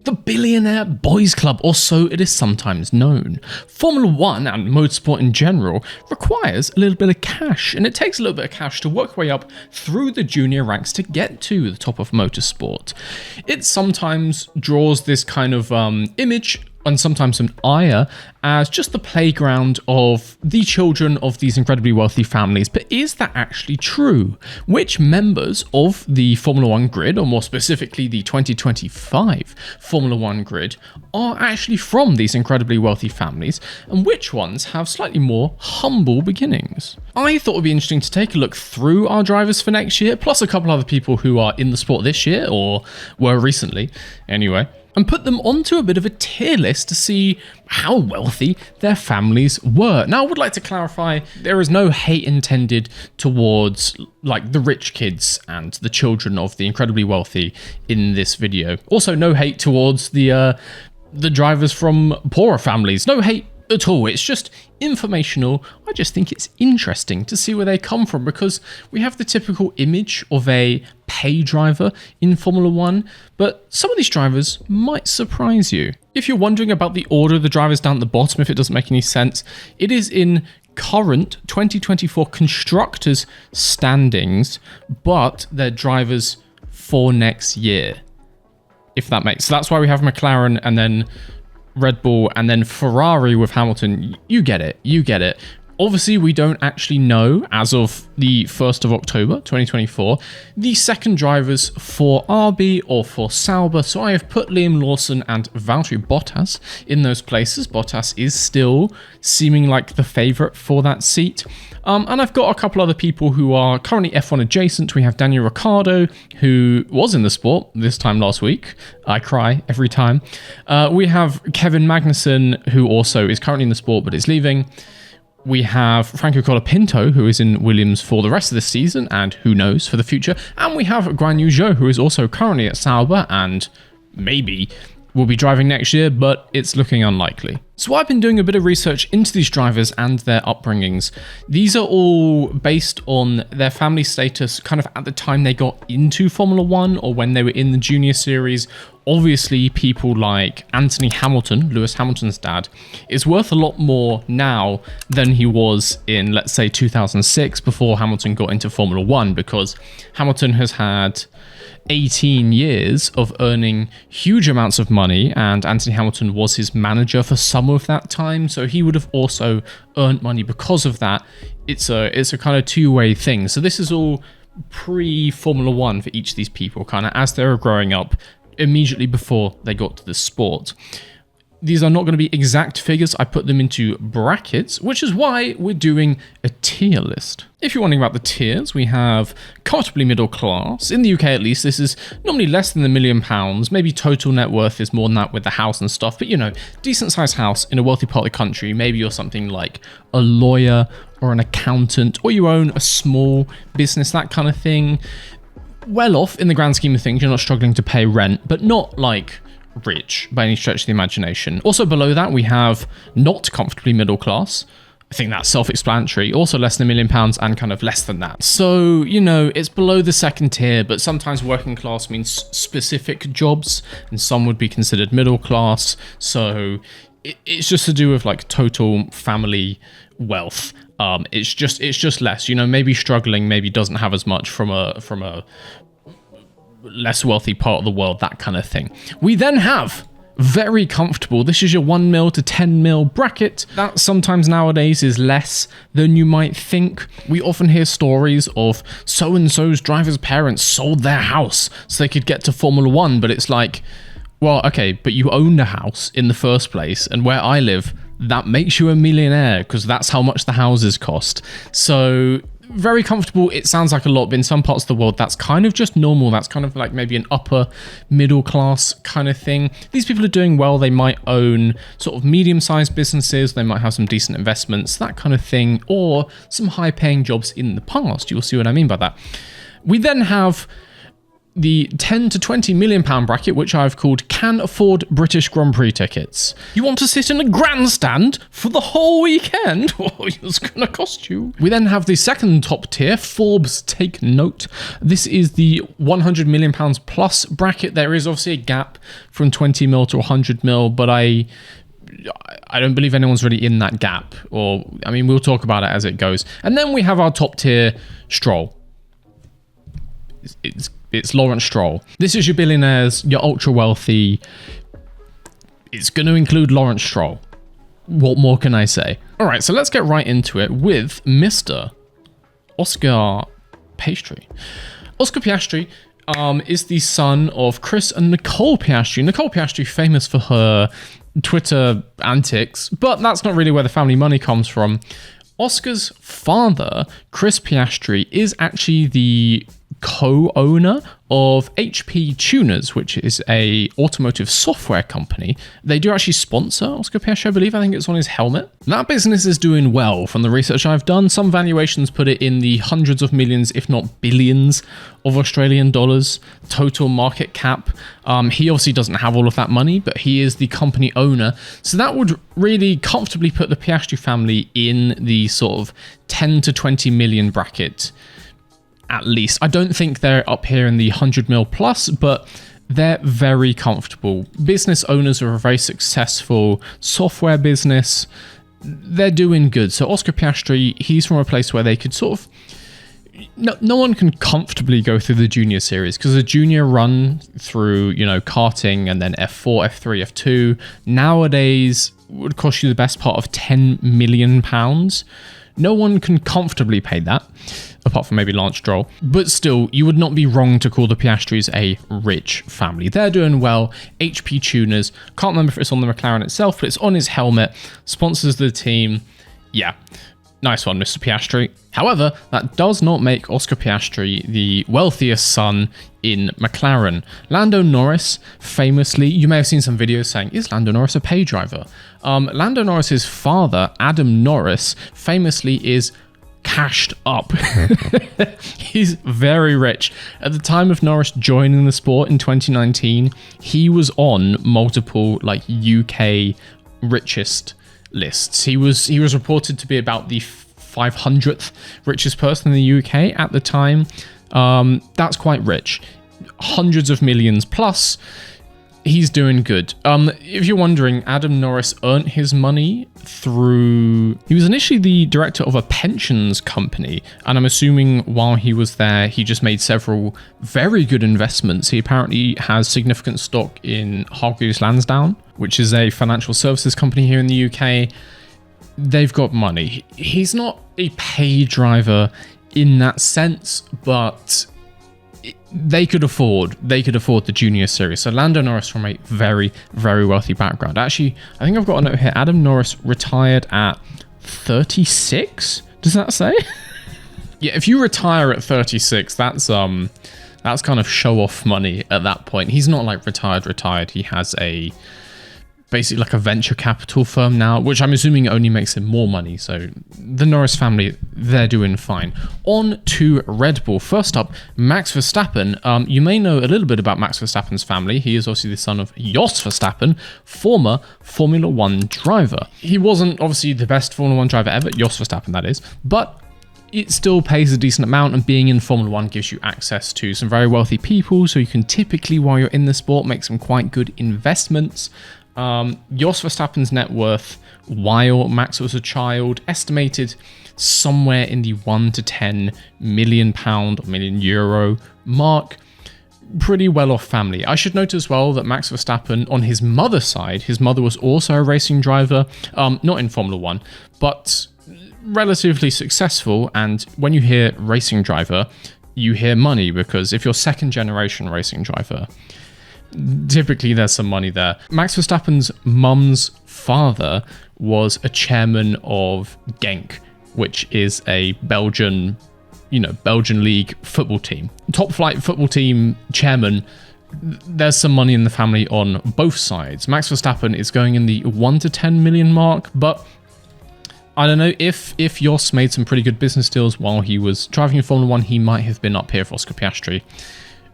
The Billionaire Boys Club, or so it is sometimes known. Formula One and motorsport in general requires a little bit of cash, and it takes a little bit of cash to work your way up through the junior ranks to get to the top of motorsport. It sometimes draws this kind of image and sometimes an ire as just the playground of the children of these incredibly wealthy families. But is that actually true? Which members of the Formula One grid, or more specifically the 2025 Formula One grid, are actually from these incredibly wealthy families, and which ones have slightly more humble beginnings? I thought it would be interesting to take a look through our drivers for next year, plus a couple other people who are in the sport this year, or were recently anyway, and put them onto a bit of a tier list to see how wealthy their families were. Now, I would like to clarify, there is no hate intended towards like the rich kids and the children of the incredibly wealthy in this video. Also, no hate towards the drivers from poorer families. No hate at all. It's just informational. I just think it's interesting to see where they come from, because we have the typical image of a pay driver in Formula One, but some of these drivers might surprise you. If you're wondering about the order of the drivers down at the bottom, if it doesn't make any sense, it is in current 2024 constructors standings, but they're drivers for next year, if that makes. So that's why we have McLaren and then Red Bull and then Ferrari with Hamilton. You get it. Obviously, we don't actually know, as of the 1st of October 2024, the second drivers for RB or for Sauber. So I have put Liam Lawson and Valtteri Bottas in those places. Bottas is still seeming like the favourite for that seat. And I've got a couple other people who are currently F1 adjacent. We have Daniel Ricciardo, who was in the sport this time last week. I cry every time. We have Kevin Magnussen, who also is currently in the sport but is leaving. We have Franco Colapinto, who is in Williams for the rest of the season, and who knows for the future. And we have Guan Yu Zhou, who is also currently at Sauber and maybe will be driving next year, but it's looking unlikely. So I've been doing a bit of research into these drivers and their upbringings. These are all based on their family status kind of at the time they got into Formula One or when they were in the junior series. Obviously, people like Anthony Hamilton, Lewis Hamilton's dad, is worth a lot more now than he was in, let's say, 2006, before Hamilton got into Formula One, because Hamilton has had 18 years of earning huge amounts of money, and Anthony Hamilton was his manager for some of that time, so he would have also earned money because of that. It's a kind of two-way thing. So this is all pre-Formula One for each of these people, kind of as they were growing up, immediately before they got to the sport. These are not going to be exact figures. I put them into brackets, which is why we're doing a tier list. If you're wondering about the tiers, we have comfortably middle class. In the UK, at least, this is normally less than £1 million. Maybe total net worth is more than that with the house and stuff. But, you know, decent sized house in a wealthy part of the country. Maybe you're something like a lawyer or an accountant, or you own a small business, that kind of thing. Well off in the grand scheme of things. You're not struggling to pay rent, but not like rich by any stretch of the imagination. Also below that, we have not comfortably middle class. I think that's self-explanatory. Also less than £1 million and kind of less than that. So, you know, it's below the second tier, but sometimes working class means specific jobs, and some would be considered middle class. So it's just to do with like total family wealth. It's just less, you know, maybe struggling, maybe doesn't have as much from a less wealthy part of the world, that kind of thing. We then have very comfortable. This is your 1 mil to 10 mil bracket. That sometimes nowadays is less than you might think. We often hear stories of so-and-so's driver's parents sold their house so they could get to Formula One, but it's like, well, okay, but you owned a house in the first place, and where I live, that makes you a millionaire because that's how much the houses cost. So very comfortable. It sounds like a lot, but in some parts of the world, that's kind of just normal. That's kind of like maybe an upper middle class kind of thing. These people are doing well. They might own sort of medium-sized businesses. They might have some decent investments, that kind of thing, or some high-paying jobs in the past. You'll see what I mean by that. We then have the 10 to 20 million pound bracket, which I've called Can Afford British Grand Prix Tickets. You want to sit in a grandstand for the whole weekend? Oh, it's going to cost you. We then have the second top tier, Forbes Take Note. This is the 100 million pounds plus bracket. There is obviously a gap from 20 mil to 100 mil, but I don't believe anyone's really in that gap. Or, I mean, we'll talk about it as it goes. And then we have our top tier, Stroll. It's Lawrence Stroll. This is your billionaires, your ultra wealthy. It's going to include Lawrence Stroll. What more can I say? All right, so let's get right into it with Mr. Oscar Piastri. Oscar Piastri is the son of Chris and Nicole Piastri. Nicole Piastri, famous for her Twitter antics, but that's not really where the family money comes from. Oscar's father, Chris Piastri, is actually the co-owner of HP Tuners, which is a automotive software company. They do actually sponsor Oscar Piastri, I believe. I think it's on his helmet. That business is doing well from the research I've done. Some valuations put it in the hundreds of millions, if not billions, of Australian dollars total market cap. He obviously doesn't have all of that money, but he is the company owner. So that would really comfortably put the Piastri family in the sort of 10 to 20 million bracket. At least. I don't think they're up here in the 100 mil plus, but they're very comfortable. Business owners are a very successful software business. They're doing good. So Oscar Piastri, he's from a place where they could sort of... No one can comfortably go through the junior series because a junior run through, karting and then F4, F3, F2 nowadays would cost you the best part of £10 million. No one can comfortably pay that, apart from maybe Lance Stroll. But still, you would not be wrong to call the Piastris a rich family. They're doing well. HP Tuners. Can't remember if it's on the McLaren itself, but it's on his helmet. Sponsors the team. Yeah. Nice one, Mr. Piastri. However, that does not make Oscar Piastri the wealthiest son in McLaren. Lando Norris, famously, you may have seen some videos saying, is Lando Norris a pay driver? Lando Norris's father, Adam Norris, famously is cashed up. He's very rich. At the time of Norris joining the sport in 2019, he was on multiple UK richest lists. He was reported to be about the 500th richest person in the UK at the time. That's quite rich. Hundreds of millions plus. He's doing good. If you're wondering, Adam Norris earned his money through... He was initially the director of a pensions company, and I'm assuming while he was there, he just made several very good investments. He apparently has significant stock in Hargreaves Lansdown, which is a financial services company here in the UK. They've got money. He's not a pay driver in that sense, but they could afford the junior series. So Lando Norris from a very, very wealthy background. Actually, I think I've got a note here. Adam Norris retired at 36. Does that say? Yeah, if you retire at 36, that's kind of show off money at that point. He's not like retired. He has basically like a venture capital firm now, which I'm assuming only makes him more money. So the Norris family, they're doing fine. On to Red Bull. First up, Max Verstappen. You may know a little bit about Max Verstappen's family. He is obviously the son of Jos Verstappen, former Formula One driver. He wasn't obviously the best Formula One driver ever, Jos Verstappen that is, but it still pays a decent amount, and being in Formula One gives you access to some very wealthy people, so you can typically, while you're in the sport, make some quite good investments. Jos Verstappen's net worth while Max was a child, estimated somewhere in the 1 to 10 million pound or million euro mark. Pretty well off family. I should note as well that Max Verstappen, on his mother's side, his mother was also a racing driver, not in Formula One, but relatively successful. And when you hear racing driver, you hear money, because if you're second generation racing driver, typically there's some money there. Max Verstappen's mum's father was a chairman of Genk, which is a Belgian league football team. Top flight football team chairman. There's some money in the family on both sides. Max Verstappen is going in the 1 to 10 million mark, but I don't know, if Jos made some pretty good business deals while he was driving in Formula One, he might have been up here for Oscar Piastri.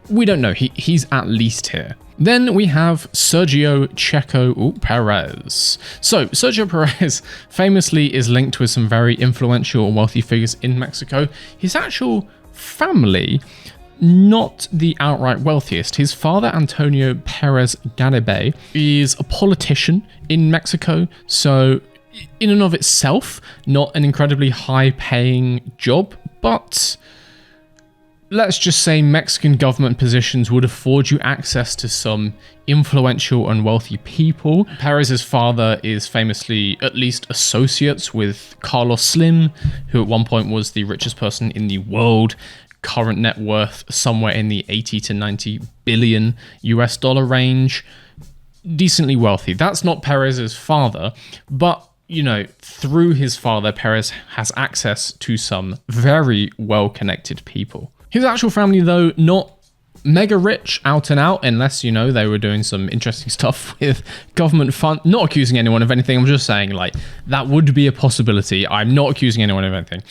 We don't know. He's at least here. Then we have Sergio Checo Perez. So Sergio Perez famously is linked with some very influential and wealthy figures in Mexico. His actual family, not the outright wealthiest. His father, Antonio Perez Garibay, is a politician in Mexico. So in and of itself, not an incredibly high-paying job, but let's just say Mexican government positions would afford you access to some influential and wealthy people. Perez's father is famously at least associates with Carlos Slim, who at one point was the richest person in the world. Current net worth somewhere in the 80 to 90 billion US dollar range. Decently wealthy. That's not Perez's father, but through his father, Perez has access to some very well-connected people. His actual family, though, not mega rich out and out, unless, they were doing some interesting stuff with government fund. Not accusing anyone of anything. I'm just saying, that would be a possibility. I'm not accusing anyone of anything.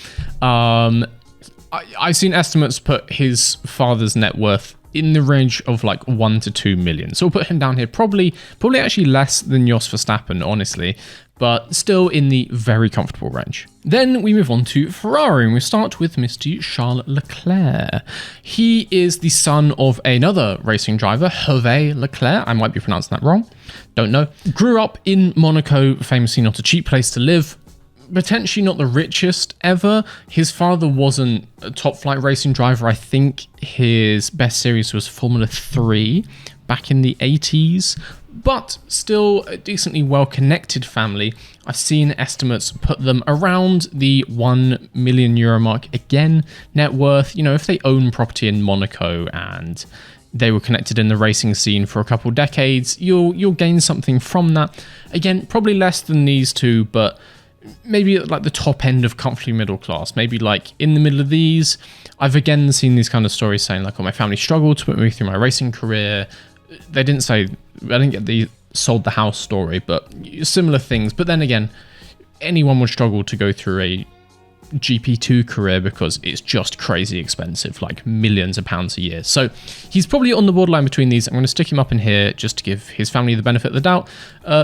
I've seen estimates put his father's net worth in the range of 1 to 2 million. So we'll put him down here. Probably actually less than Jos Verstappen, honestly, but still in the very comfortable range. Then we move on to Ferrari, and we start with Mr. Charles Leclerc. He is the son of another racing driver, Hervé Leclerc. I might be pronouncing that wrong. Don't know. Grew up in Monaco, famously not a cheap place to live. Potentially not the richest ever. His father wasn't a top flight racing driver. I think his best series was Formula 3 back in the 80s, but still a decently well-connected family. I've seen estimates put them around the €1 million mark. Again, net worth, if they own property in Monaco and they were connected in the racing scene for a couple decades, you'll gain something from that. Again, probably less than these two, but maybe at the top end of comfortably middle class, maybe in the middle of these. I've again seen these kind of stories saying my family struggled to put me through my racing career. They didn't say, I didn't get the sold the house story, but similar things. But then again, anyone would struggle to go through a GP2 career because it's just crazy expensive, millions of pounds a year. So he's probably on the borderline between these. I'm going to stick him up in here just to give his family the benefit of the doubt.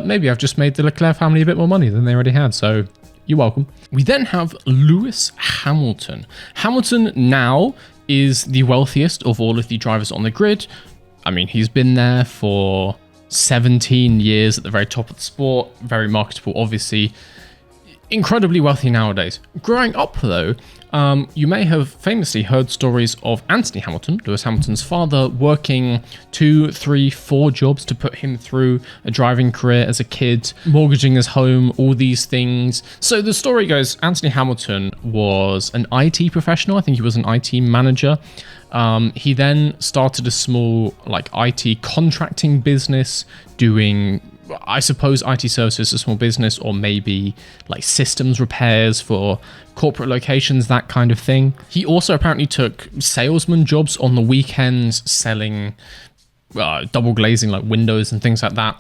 Maybe I've just made the Leclerc family a bit more money than they already had, so you're welcome. We then have Lewis Hamilton. Hamilton now is the wealthiest of all of the drivers on the grid. I mean, he's been there for 17 years at the very top of the sport, very marketable, obviously. Incredibly wealthy nowadays. Growing up, though, you may have famously heard stories of Anthony Hamilton, Lewis Hamilton's father, working 2, 3, 4 jobs to put him through a driving career as a kid, mortgaging his home, all these things. So the story goes, Anthony Hamilton was an IT professional. I think he was an IT manager. He then started a small IT contracting business doing, I suppose, IT services, a small business, or maybe systems repairs for corporate locations, that kind of thing. He also apparently took salesman jobs on the weekends, selling double glazing windows and things like that.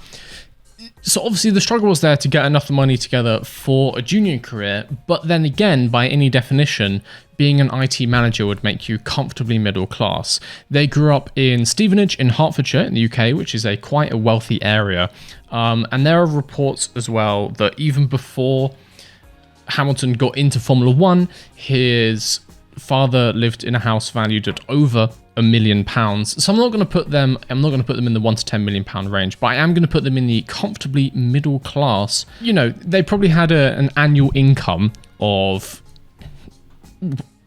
So obviously the struggle was there to get enough money together for a junior career, but then again, by any definition, being an IT manager would make you comfortably middle class. They grew up in Stevenage in Hertfordshire in the UK, which is quite a wealthy area. And there are reports as well that even before Hamilton got into Formula 1, his father lived in a house valued at over £1 million. So I'm not going to put them in the £1 to £10 million range, but I am going to put them in the comfortably middle class. They probably had an annual income of,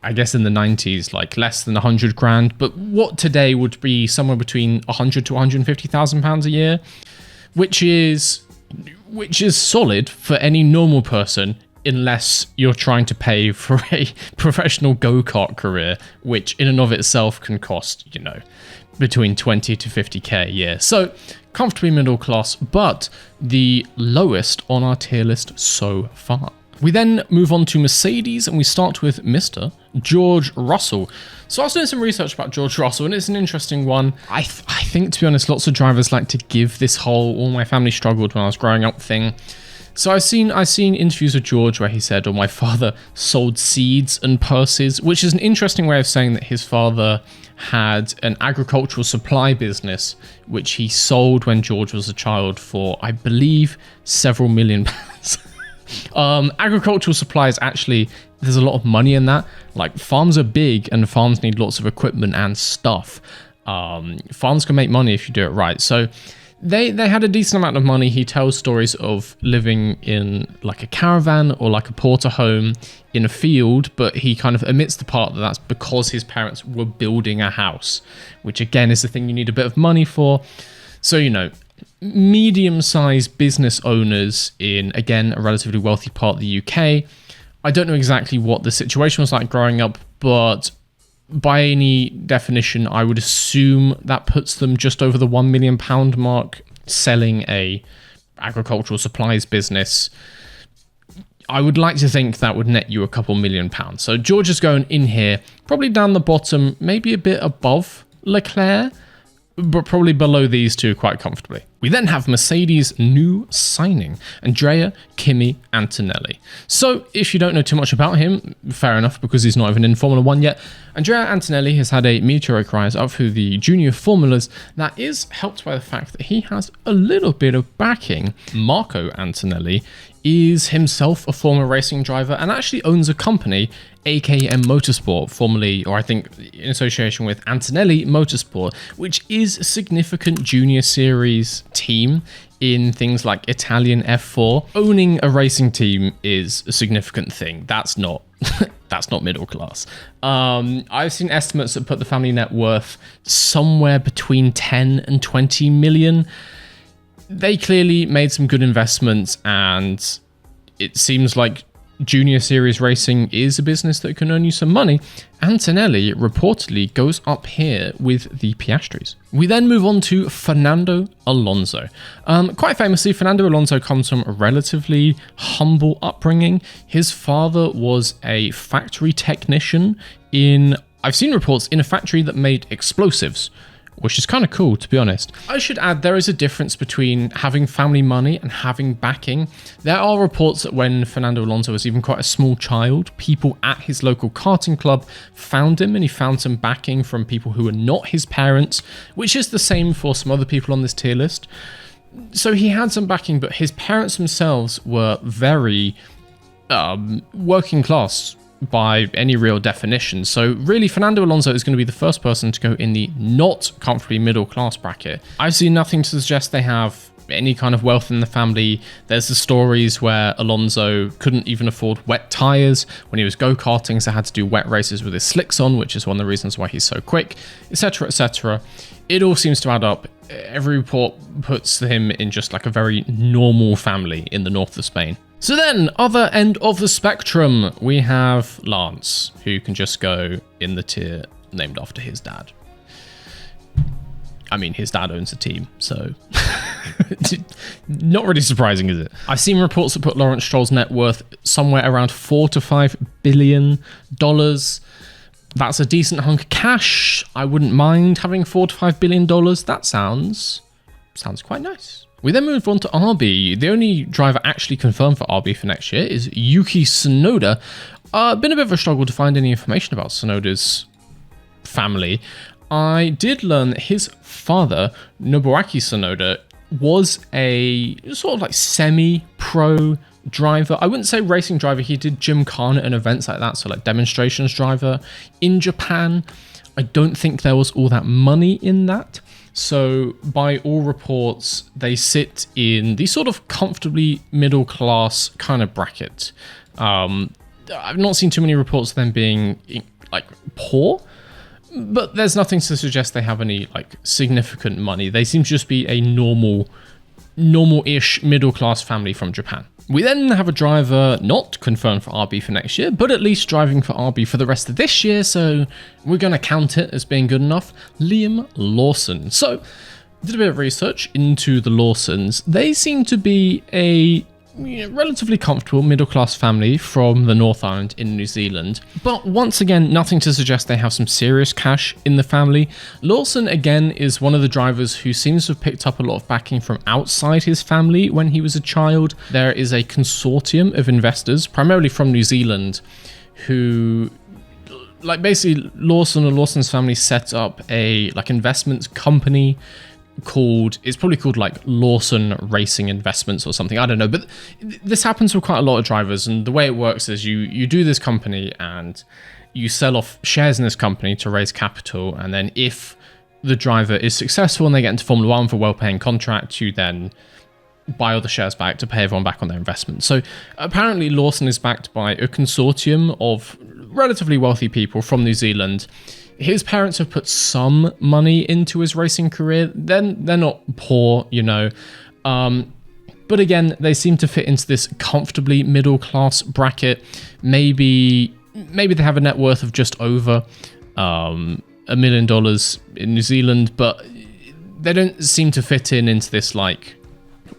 I guess in the 90s, less than 100 grand, but what today would be somewhere between 100 to 150,000 pounds a year, which is solid for any normal person, unless you're trying to pay for a professional go-kart career, which in and of itself can cost, between 20 to 50k a year. So comfortably middle class, but the lowest on our tier list so far. We then move on to Mercedes, and we start with Mr. George Russell. So I was doing some research about George Russell, and it's an interesting one. I think, to be honest, lots of drivers like to give this whole "all my family struggled when I was growing up" thing. So I've seen interviews with George where he said, "Oh, my father sold seeds and purses," which is an interesting way of saying that his father had an agricultural supply business which he sold when George was a child for, I believe, several million pounds. Agricultural supplies, actually, there's a lot of money in that. Like, farms are big and farms need lots of equipment and stuff. Farms can make money if you do it right. So they had a decent amount of money. He tells stories of living in like a caravan or like a porter home in a field, but he kind of omits the part that that's because his parents were building a house, which again is the thing you need a bit of money for. So, you know, medium-sized business owners in, again, a relatively wealthy part of the UK. I don't know exactly what the situation was like growing up, but by any definition, I would assume that puts them just over the £1 million mark, selling a agricultural supplies business. I would like to think that would net you a couple £1,000,000. So George is going in here, probably down the bottom, maybe a bit above Leclerc, but probably below these two quite comfortably. We then have Mercedes' new signing, Andrea Kimi Antonelli. So if you don't know too much about him, fair enough, because he's not even in Formula 1 yet. Andrea Antonelli has had a meteoric rise up through the junior formulas that is helped by the fact that he has a little bit of backing. Marco Antonelli is himself a former racing driver and actually owns a company, AKM Motorsport, formerly, or I think in association with Antonelli Motorsport, which is a significant junior series team in things like Italian F4. Owning a racing team is a significant thing. That's not that's not middle class. I've seen estimates that put the family net worth somewhere between 10 and 20 million. They clearly made some good investments, and it seems like junior series racing is a business that can earn you some money. Antonelli reportedly goes up here with the Piastris. We then move on to Fernando Alonso. Quite famously, Fernando Alonso comes from a relatively humble upbringing. His father was a factory technician in, I've seen reports, in a factory that made explosives, which is kind of cool, to be honest. I should add, there is a difference between having family money and having backing. There are reports that when Fernando Alonso was even quite a small child, people at his local karting club found him, and he found some backing from people who were not his parents, which is the same for some other people on this tier list. So he had some backing, but his parents themselves were very working class by any real definition. So really, Fernando Alonso is going to be the first person to go in the not comfortably middle class bracket. I've seen nothing to suggest they have any kind of wealth in the family. There's the stories where Alonso couldn't even afford wet tires when he was go-karting, so had to do wet races with his slicks on, which is one of the reasons why he's so quick, etc, etc. It all seems to add up. Every report puts him in just like a very normal family in the north of Spain. So then, other end of the spectrum, we have Lance, who can just go in the tier named after his dad. I mean, his dad owns a team, so not really surprising, is it? I've seen reports that put Lawrence Stroll's net worth somewhere around $4 to $5 billion. That's a decent hunk of cash. I wouldn't mind having $4 to $5 billion. That sounds quite nice. We then move on to RB. The only driver actually confirmed for RB for next year is Yuki Tsunoda. Been a bit of a struggle to find any information about Tsunoda's family. I did learn that his father, Nobuaki Tsunoda, was a sort of like semi-pro driver. I wouldn't say racing driver. He did gymkhana and events like that, so like demonstrations driver in Japan. I don't think there was all that money in that. So by all reports, they sit in the sort of comfortably middle class kind of bracket. I've not seen too many reports of them being like poor, but there's nothing to suggest they have any like significant money. They seem to just be a normal-ish middle class family from Japan. We then have a driver not confirmed for RB for next year, but at least driving for RB for the rest of this year, so we're going to count it as being good enough. Liam Lawson. So, did a bit of research into the Lawsons. They seem to be a relatively comfortable middle-class family from the North Island in New Zealand. But once again, nothing to suggest they have some serious cash in the family. Lawson, again, is one of the drivers who seems to have picked up a lot of backing from outside his family when he was a child. There is a consortium of investors, primarily from New Zealand, who... basically Lawson or Lawson's family set up a investments company it's probably called Lawson Racing Investments or something, I don't know, but this happens with quite a lot of drivers. And the way it works is you do this company and you sell off shares in this company to raise capital, and then if the driver is successful and they get into Formula One for a well-paying contract, you then buy all the shares back to pay everyone back on their investment. So apparently Lawson is backed by a consortium of relatively wealthy people from New Zealand. His parents have put some money into his racing career. They're not poor, but again, they seem to fit into this comfortably middle-class bracket. Maybe they have a net worth of just over $1 million in New Zealand, but they don't seem to fit into this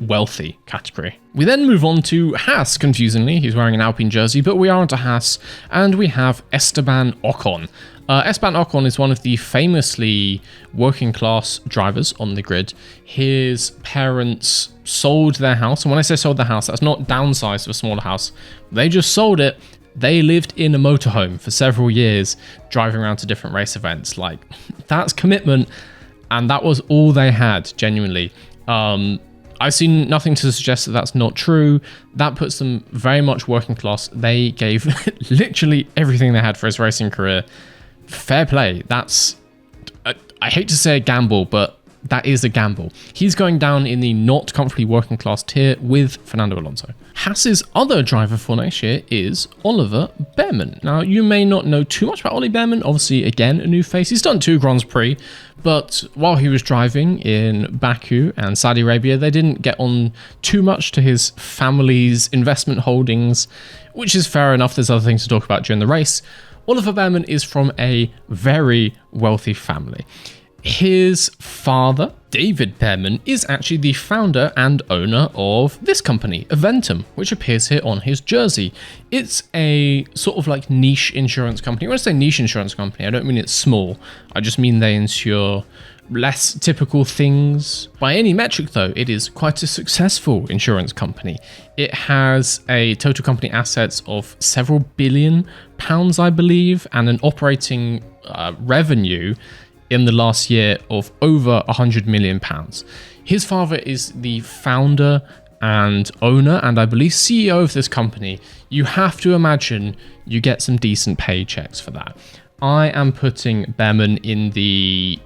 wealthy category. We then move on to Haas, confusingly. He's wearing an Alpine jersey, but we are onto Haas, and we have Esteban Ocon. Esteban Ocon is one of the famously working class drivers on the grid. His parents sold their house, and when I say sold their house, that's not downsized to a smaller house. They just sold it. They lived in a motorhome for several years, driving around to different race events. That's commitment, and that was all they had, genuinely. I've seen nothing to suggest that that's not true. That puts them very much working class. They gave literally everything they had for his racing career. Fair play. That's, I hate to say a gamble, but that is a gamble. He's going down in the not comfortably working class tier with Fernando Alonso. Haas's other driver for next year is Oliver Bearman. Now, you may not know too much about Ollie Bearman. Obviously, again, a new face. He's done 2 Grands Prix, but while he was driving in Baku and Saudi Arabia, they didn't get on too much to his family's investment holdings, which is fair enough. There's other things to talk about during the race. Oliver Bearman is from a very wealthy family. His father, David Bearman, is actually the founder and owner of this company, Aventum, which appears here on his jersey. It's a sort of niche insurance company. When I say niche insurance company, I don't mean it's small. I just mean they insure less typical things. By any metric, though, it is quite a successful insurance company. It has a total company assets of several billion pounds, I believe, and an operating revenue in the last year of over £100 million. His father is the founder and owner, and I believe CEO of this company. You have to imagine you get some decent paychecks for that. I am putting Bearman in the...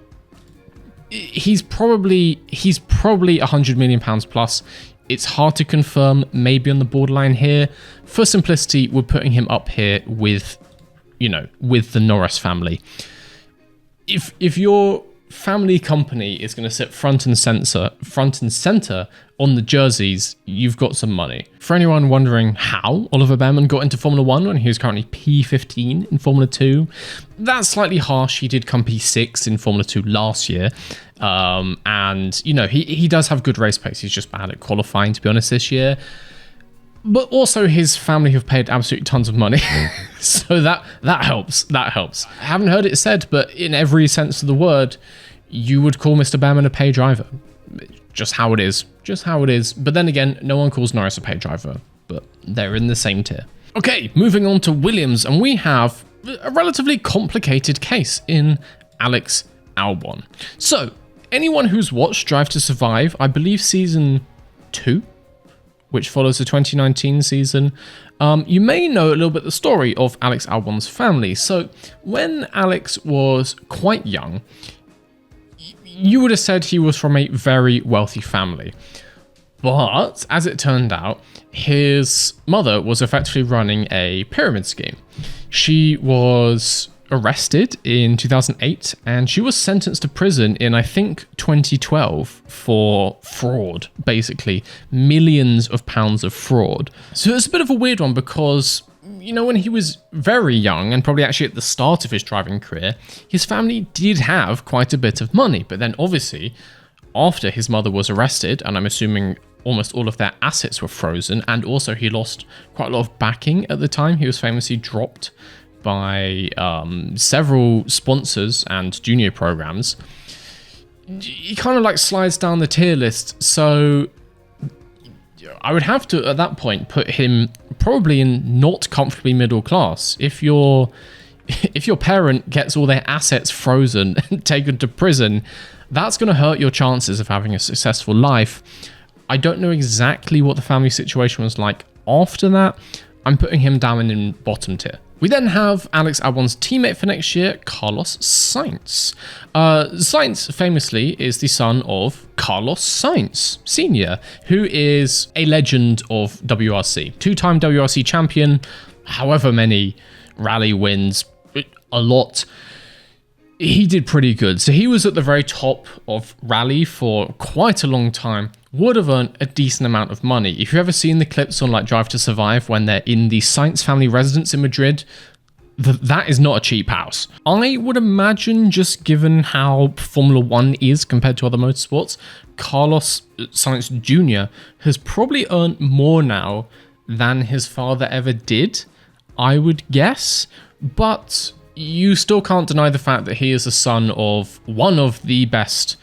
He's probably £100 million plus. It's hard to confirm, maybe on the borderline here. For simplicity, we're putting him up here with, with the Norris family. If your family company is going to sit front and center on the jerseys, you've got some money. For anyone wondering how Oliver Bearman got into Formula 1 when he was currently P15 in Formula 2, that's slightly harsh. He did come P6 in Formula 2 last year. And, he does have good race pace. He's just bad at qualifying, to be honest, this year. But also his family have paid absolutely tons of money. So that helps. That helps. I haven't heard it said, but in every sense of the word, you would call Mr. Bearman a paid driver. Just how it is. But then again, no one calls Norris a paid driver, but they're in the same tier. Okay, moving on to Williams, and we have a relatively complicated case in Alex Albon. So, anyone who's watched Drive to Survive, I believe season 2, which follows the 2019 season, you may know a little bit the story of Alex Albon's family. So when Alex was quite young, you would have said he was from a very wealthy family. But as it turned out, his mother was effectively running a pyramid scheme. She was arrested in 2008 and she was sentenced to prison in, I think, 2012 for fraud, basically millions of pounds of fraud. So it's a bit of a weird one because, when he was very young and probably actually at the start of his driving career, his family did have quite a bit of money. But then obviously after his mother was arrested, and I'm assuming almost all of their assets were frozen, and also he lost quite a lot of backing at the time. He was famously dropped by several sponsors and junior programs. He kind of like slides down the tier list, so I would have to, at that point, put him probably in not comfortably middle class. If your parent gets all their assets frozen and taken to prison, that's going to hurt your chances of having a successful life. I don't know exactly what the family situation was like after that. I'm putting him down in bottom tier. We then have Alex Albon's teammate for next year, Carlos Sainz. Sainz famously is the son of Carlos Sainz Sr., who is a legend of WRC. Two-time WRC champion, however many rally wins, a lot. He did pretty good. So he was at the very top of rally for quite a long time. Would have earned a decent amount of money. If you've ever seen the clips on like Drive to Survive when they're in the Sainz family residence in Madrid, that is not a cheap house. I would imagine, just given how Formula 1 is compared to other motorsports, Carlos Sainz Jr. has probably earned more now than his father ever did, I would guess. But you still can't deny the fact that he is the son of one of the best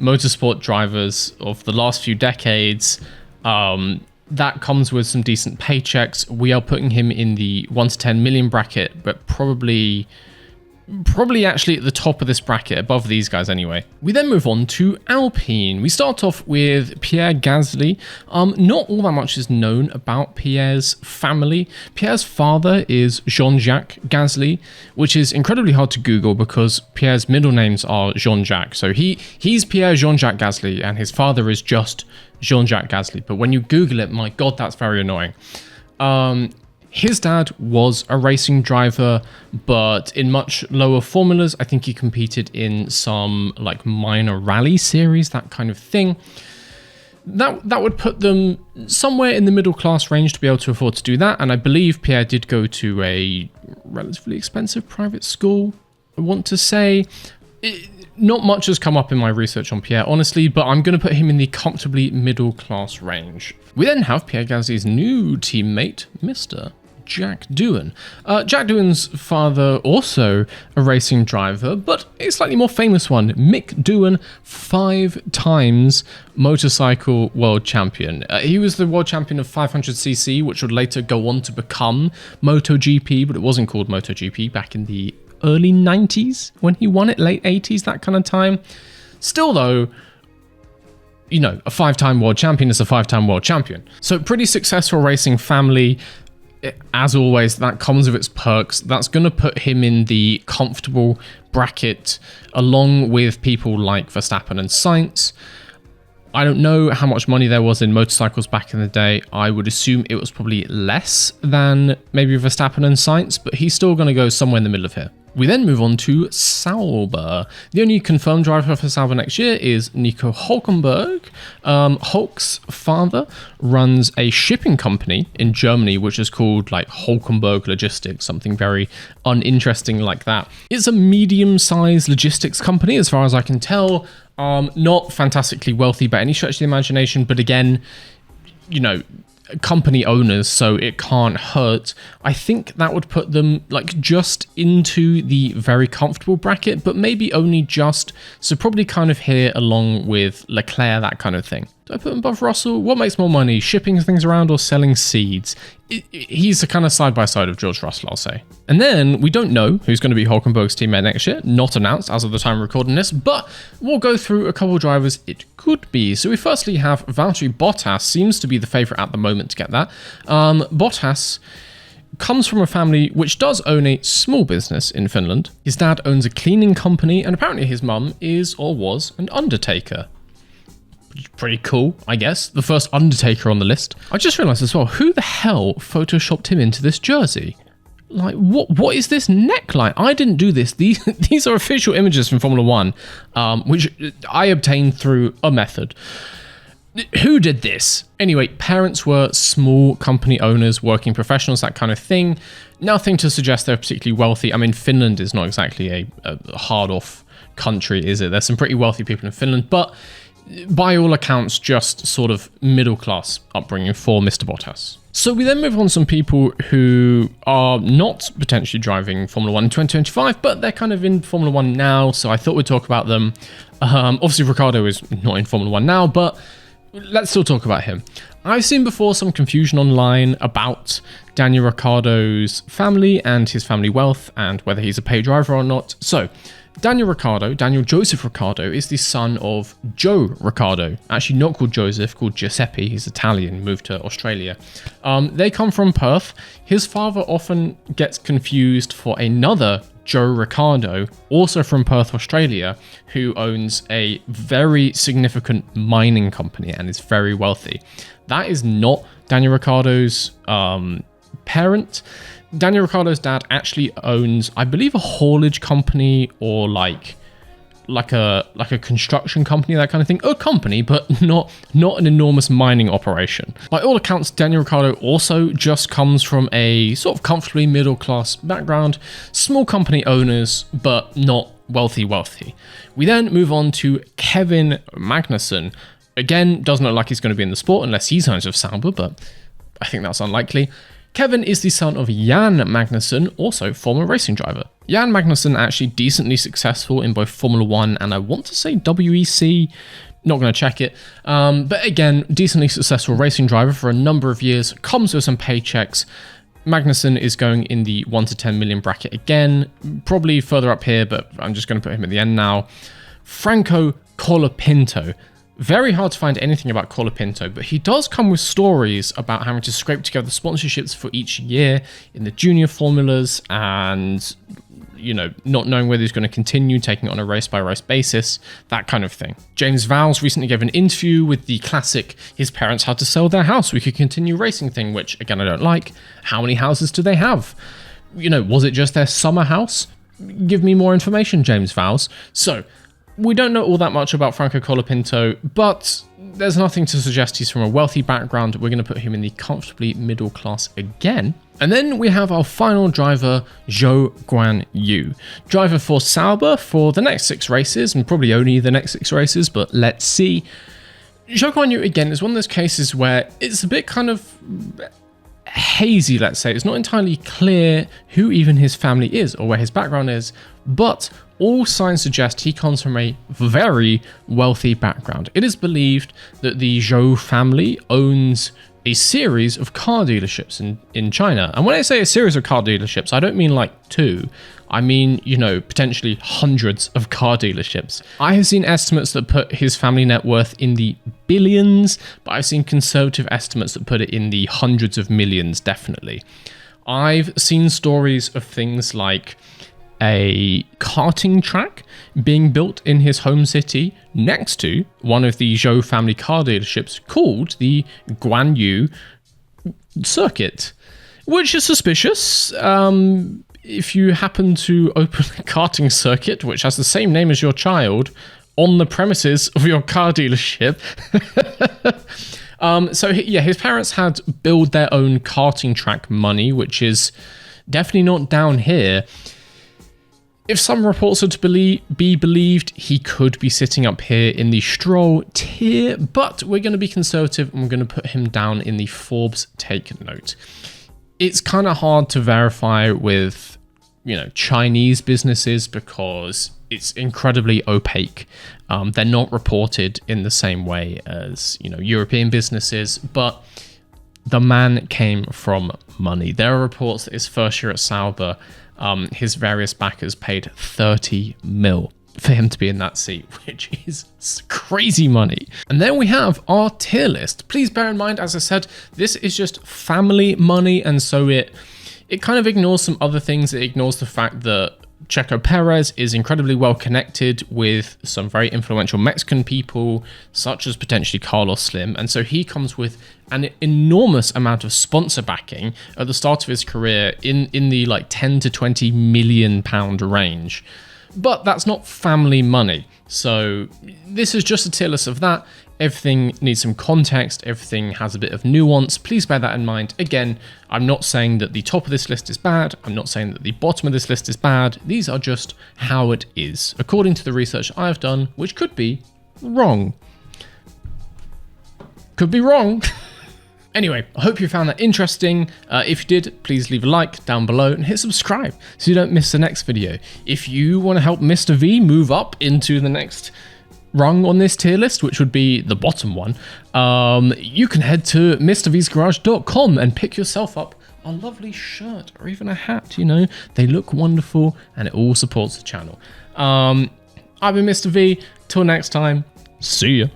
motorsport drivers of the last few decades. That comes with some decent paychecks. We are putting him in the 1 to 10 million bracket, but probably actually at the top of this bracket, above these guys anyway. We then move on to Alpine. We start off with Pierre Gasly. Not all that much is known about Pierre's family. Pierre's father is Jean-Jacques Gasly, which is incredibly hard to Google because Pierre's middle names are Jean-Jacques. So he's Pierre Jean-Jacques Gasly, and his father is just Jean-Jacques Gasly. But when you Google it, my God, that's very annoying. His dad was a racing driver, but in much lower formulas. I think he competed in some like minor rally series, that kind of thing. That would put them somewhere in the middle class range to be able to afford to do that. And I believe Pierre did go to a relatively expensive private school, I want to say. Not much has come up in my research on Pierre, honestly, but I'm going to put him in the comfortably middle class range. We then have Pierre Gasly's new teammate, Mr. Jack Doohan. Jack Doohan's father, also a racing driver, but a slightly more famous one. Mick Doohan, 5 times motorcycle world champion. He was the world champion of 500cc, which would later go on to become MotoGP, but it wasn't called MotoGP back in the early 90s when he won it, late 80s, that kind of time. Still though, you know, a 5-time world champion is a 5-time world champion. So pretty successful racing family. As always, that comes with its perks. That's going to put him in the comfortable bracket along with people like Verstappen and Sainz. I don't know how much money there was in motorcycles back in the day. I would assume it was probably less than maybe Verstappen and Sainz, but he's still going to go somewhere in the middle of here. We then move on to Sauber. The only confirmed driver for Sauber next year is Nico Hülkenberg. Hulk's father runs a shipping company in Germany, which is called like Hülkenberg Logistics, something very uninteresting like that. It's a medium-sized logistics company, as far as I can tell. Not fantastically wealthy by any stretch of the imagination, but again, you know, company owners, so it can't hurt. I think that would put them like just into the very comfortable bracket, but maybe only just, so probably kind of here along with Leclerc, that kind of thing. Do I put him above Russell? What makes more money, shipping things around or selling seeds? He's the kind of side-by-side of George Russell, I'll say. And then we don't know who's going to be Hülkenberg's teammate next year. Not announced as of the time of recording this, but we'll go through a couple of drivers it could be. So we firstly have Valtteri Bottas, seems to be the favourite at the moment to get that. Bottas comes from a family which does own a small business in Finland. His dad owns a cleaning company, and apparently his mum is or was an undertaker. Pretty cool, I guess. The first undertaker on the list. I just realised as well, who the hell photoshopped him into this jersey? Like, what is this neckline? I didn't do this. These are official images from Formula 1, which I obtained through a method. Who did this? Anyway, parents were small company owners, working professionals, that kind of thing. Nothing to suggest they're particularly wealthy. I mean, Finland is not exactly a hard-off country, is it? There's some pretty wealthy people in Finland, but by all accounts, just sort of middle-class upbringing for Mr. Bottas. So we then move on to some people who are not potentially driving Formula 1 in 2025, but they're kind of in Formula 1 now, so I thought we'd talk about them. Obviously, Ricciardo is not in Formula 1 now, but let's still talk about him. I've seen before some confusion online about Daniel Ricciardo's family and his family wealth and whether he's a paid driver or not. So, Daniel Joseph Ricciardo, is the son of Joe Ricciardo. Actually, not called Joseph, called Giuseppe. He's Italian, moved to Australia. They come from Perth. His father often gets confused for another Joe Ricciardo, also from Perth, Australia, who owns a very significant mining company and is very wealthy. That is not Daniel Ricciardo's parent. Daniel Ricciardo's dad actually owns, I believe, a haulage company or like a construction company, that kind of thing. A company, but not an enormous mining operation. By all accounts, Daniel Ricciardo also just comes from a sort of comfortably middle class background, small company owners, but not wealthy. We then move on to Kevin Magnussen. Again, doesn't look like he's going to be in the sport unless he signs with Sauber, but I think that's unlikely. Kevin is the son of Jan Magnussen, also former racing driver. Jan Magnussen actually decently successful in both Formula 1 and I want to say WEC, not going to check it. But again, decently successful racing driver for a number of years, comes with some paychecks. Magnussen is going in the 1 to 10 million bracket again, probably further up here, but I'm just going to put him at the end now. Franco Colapinto. Very hard to find anything about Colapinto, but he does come with stories about having to scrape together sponsorships for each year in the junior formulas and, you know, not knowing whether he's going to continue taking it on a race-by-race basis, that kind of thing. James Vowles recently gave an interview with the classic his parents had to sell their house, we could continue racing thing, which, again, I don't like. How many houses do they have? You know, was it just their summer house? Give me more information, James Vowles. So, we don't know all that much about Franco Colapinto, but there's nothing to suggest he's from a wealthy background. We're going to put him in the comfortably middle class again. And then we have our final driver, Zhou Guanyu. Driver for Sauber for the next 6 races, and probably only the next 6 races, but let's see. Zhou Guanyu, again, is one of those cases where it's a bit kind of hazy, let's say. It's not entirely clear who even his family is or where his background is, but all signs suggest he comes from a very wealthy background. It is believed that the Zhou family owns a series of car dealerships in China. And when I say a series of car dealerships, I don't mean like 2. I mean, you know, potentially hundreds of car dealerships. I have seen estimates that put his family net worth in the billions, but I've seen conservative estimates that put it in the hundreds of millions, definitely. I've seen stories of things like a karting track being built in his home city next to one of the Zhou family car dealerships called the Guanyu Circuit, which is suspicious. If you happen to open a karting circuit which has the same name as your child on the premises of your car dealership. So yeah, his parents had built their own karting track money, which is definitely not down here. If some reports are to be believed, he could be sitting up here in the Stroll tier, but we're going to be conservative and we're going to put him down in the Forbes take note. It's kind of hard to verify with, you know, Chinese businesses because it's incredibly opaque. They're not reported in the same way as, you know, European businesses, but the man came from money. There are reports that his first year at Sauber, his various backers paid 30 mil for him to be in that seat, which is crazy money. And then we have our tier list. Please bear in mind, as I said, this is just family money, and so it kind of ignores some other things. It ignores the fact that Checo Perez is incredibly well connected with some very influential Mexican people, such as potentially Carlos Slim, and so he comes with an enormous amount of sponsor backing at the start of his career in the like 10 to 20 million pound range. But that's not family money. So this is just a tier list of that. Everything needs some context. Everything has a bit of nuance. Please bear that in mind. Again, I'm not saying that the top of this list is bad. I'm not saying that the bottom of this list is bad. These are just how it is, according to the research I've done, which could be wrong. Could be wrong. Anyway, I hope you found that interesting. If you did, please leave a like down below and hit subscribe so you don't miss the next video. If you want to help Mr. V move up into the next rung on this tier list, which would be the bottom one, you can head to mrvsgarage.com and pick yourself up a lovely shirt or even a hat. You know, they look wonderful and it all supports the channel. I've been Mr. V. Till next time, see ya.